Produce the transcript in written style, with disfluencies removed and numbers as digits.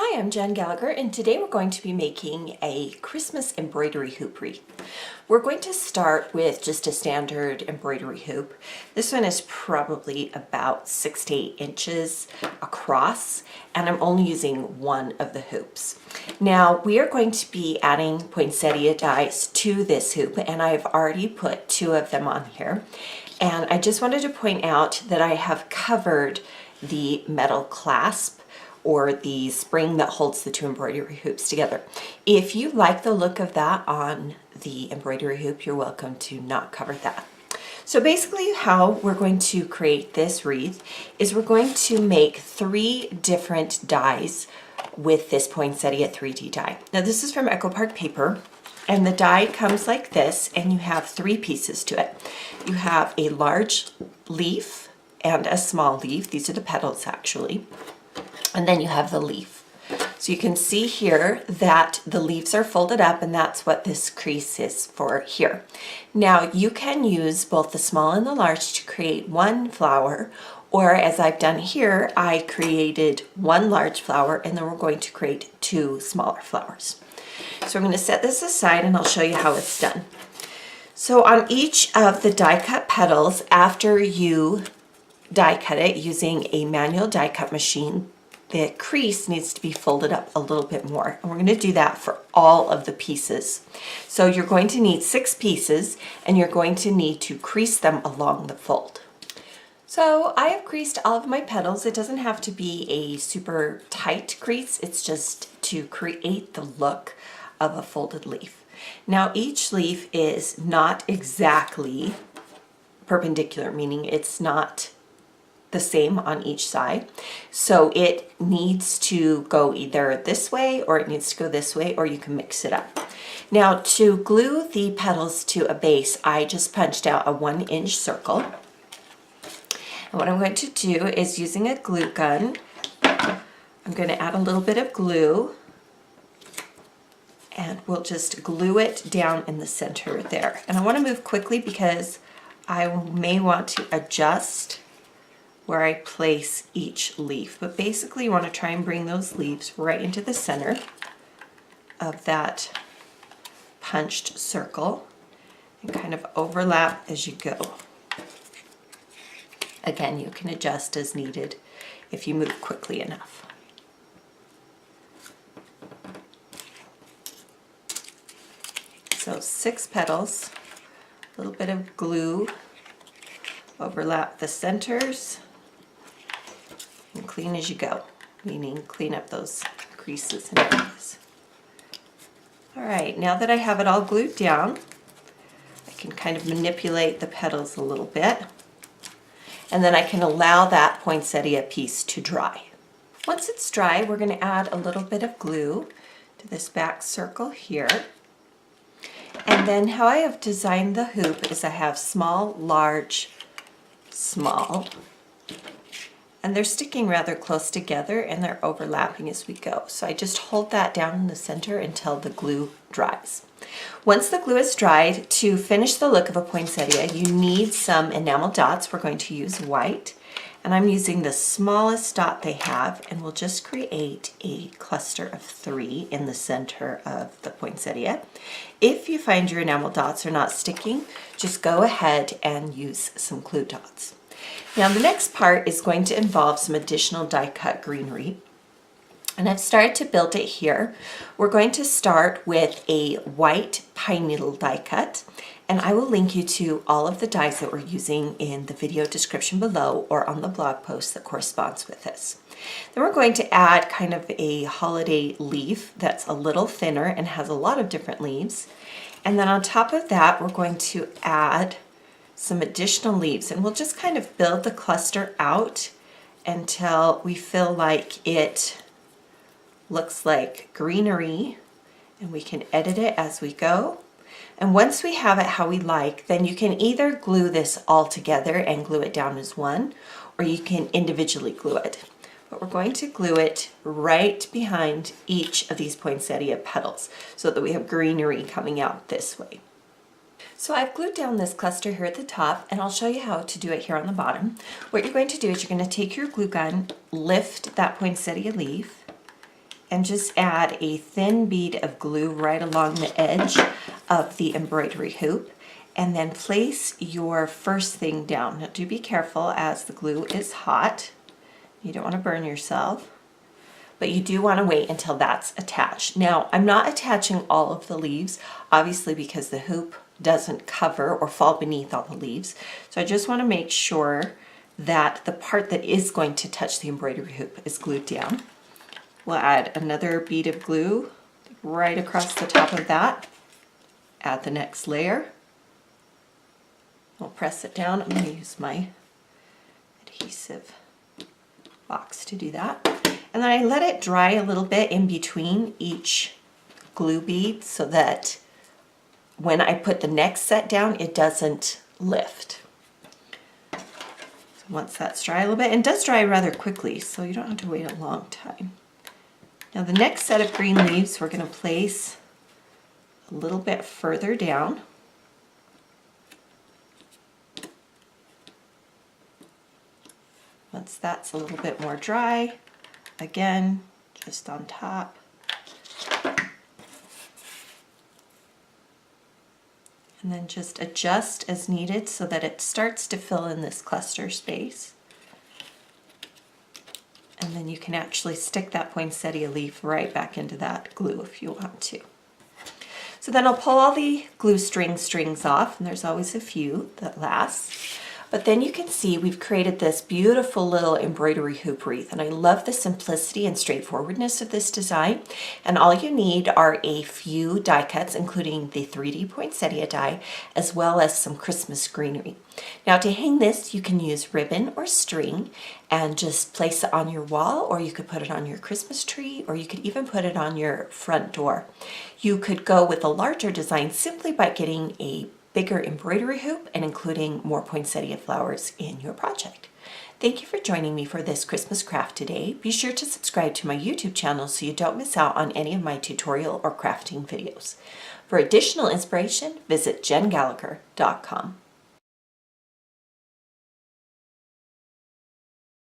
Hi, I'm Jen Gallacher, and today we're going to be making a Christmas embroidery hoop wreath. We're going to start with just a standard embroidery hoop. This one is probably about 6 to 8 inches across, and I'm only using one of the hoops. Now, we are going to be adding poinsettia dies to this hoop, and I've already put 2 of them on here. And I just wanted to point out that I have covered the metal clasp or the spring that holds the 2 embroidery hoops together. If you like the look of that on the embroidery hoop, you're welcome to not cover that. So basically how we're going to create this wreath is we're going to make 3 different dies with this poinsettia 3D die. Now this is from Echo Park paper, and the die comes like this, and you have 3 pieces to it. You have a large leaf and a small leaf. These are the petals actually. And then you have the leaf. So you can see here that the leaves are folded up, and that's what this crease is for here. Now you can use both the small and the large to create one flower, or as I've done here, I created 1 large flower and then we're going to create 2 smaller flowers. So I'm going to set this aside and I'll show you how it's done. So on each of the die cut petals, after you die cut it using a manual die cut machine, the crease needs to be folded up a little bit more, and we're going to do that for all of the pieces. So you're going to need 6 pieces, and you're going to need to crease them along the fold. So I have creased all of my petals. It doesn't have to be a super tight crease, it's just to create the look of a folded leaf. Now each leaf is not exactly perpendicular, meaning it's not the same on each side. So it needs to go either this way or it needs to go this way, or you can mix it up. Now to glue the petals to a base, I just punched out a 1-inch circle. And what I'm going to do is, using a glue gun, I'm going to add a little bit of glue, and we'll just glue it down in the center there. And I want to move quickly because I may want to adjust where I place each leaf. But basically you want to try and bring those leaves right into the center of that punched circle and kind of overlap as you go. Again, you can adjust as needed if you move quickly enough. So 6 petals, a little bit of glue, overlap the centers, and clean as you go, meaning clean up those creases and areas. Alright, now that I have it all glued down, I can kind of manipulate the petals a little bit, and then I can allow that poinsettia piece to dry. Once it's dry, we're going to add a little bit of glue to this back circle here. And then how I have designed the hoop is I have small, large, small, and they're sticking rather close together and they're overlapping as we go. So I just hold that down in the center until the glue dries. Once the glue is dried, to finish the look of a poinsettia, you need some enamel dots. We're going to use white, and I'm using the smallest dot they have, and we'll just create a cluster of 3 in the center of the poinsettia. If you find your enamel dots are not sticking, just go ahead and use some glue dots. Now the next part is going to involve some additional die cut greenery, and I've started to build it here. We're going to start with a white pine needle die cut, and I will link you to all of the dies that we're using in the video description below or on the blog post that corresponds with this. Then we're going to add kind of a holiday leaf that's a little thinner and has a lot of different leaves, and then on top of that we're going to add some additional leaves, and we'll just kind of build the cluster out until we feel like it looks like greenery, and we can edit it as we go. And once we have it how we like, then you can either glue this all together and glue it down as one, or you can individually glue it. But we're going to glue it right behind each of these poinsettia petals so that we have greenery coming out this way. So I've glued down this cluster here at the top, and I'll show you how to do it here on the bottom. What you're going to do is you're going to take your glue gun, lift that poinsettia leaf, and just add a thin bead of glue right along the edge of the embroidery hoop, and then place your first thing down. Now do be careful as the glue is hot. You don't want to burn yourself, but you do want to wait until that's attached. Now I'm not attaching all of the leaves, obviously, because the hoop doesn't cover or fall beneath all the leaves. So I just want to make sure that the part that is going to touch the embroidery hoop is glued down. We'll add another bead of glue right across the top of that. Add the next layer. We'll press it down. I'm going to use my adhesive box to do that. And then I let it dry a little bit in between each glue bead so that when I put the next set down, it doesn't lift. So once that's dry a little bit, and it does dry rather quickly, so you don't have to wait a long time. Now the next set of green leaves we're going to place a little bit further down. Once that's a little bit more dry, again, just on top. And then just adjust as needed so that it starts to fill in this cluster space. And then you can actually stick that poinsettia leaf right back into that glue if you want to. So then I'll pull all the glue strings off, and there's always a few that last. But then you can see we've created this beautiful little embroidery hoop wreath, and I love the simplicity and straightforwardness of this design. And all you need are a few die cuts, including the 3D poinsettia die, as well as some Christmas greenery. Now to hang this, you can use ribbon or string and just place it on your wall, or you could put it on your Christmas tree, or you could even put it on your front door. You could go with a larger design simply by getting a bigger embroidery hoop and including more poinsettia flowers in your project. Thank you for joining me for this Christmas craft today. Be sure to subscribe to my YouTube channel so you don't miss out on any of my tutorial or crafting videos. For additional inspiration, visit jengallacher.com.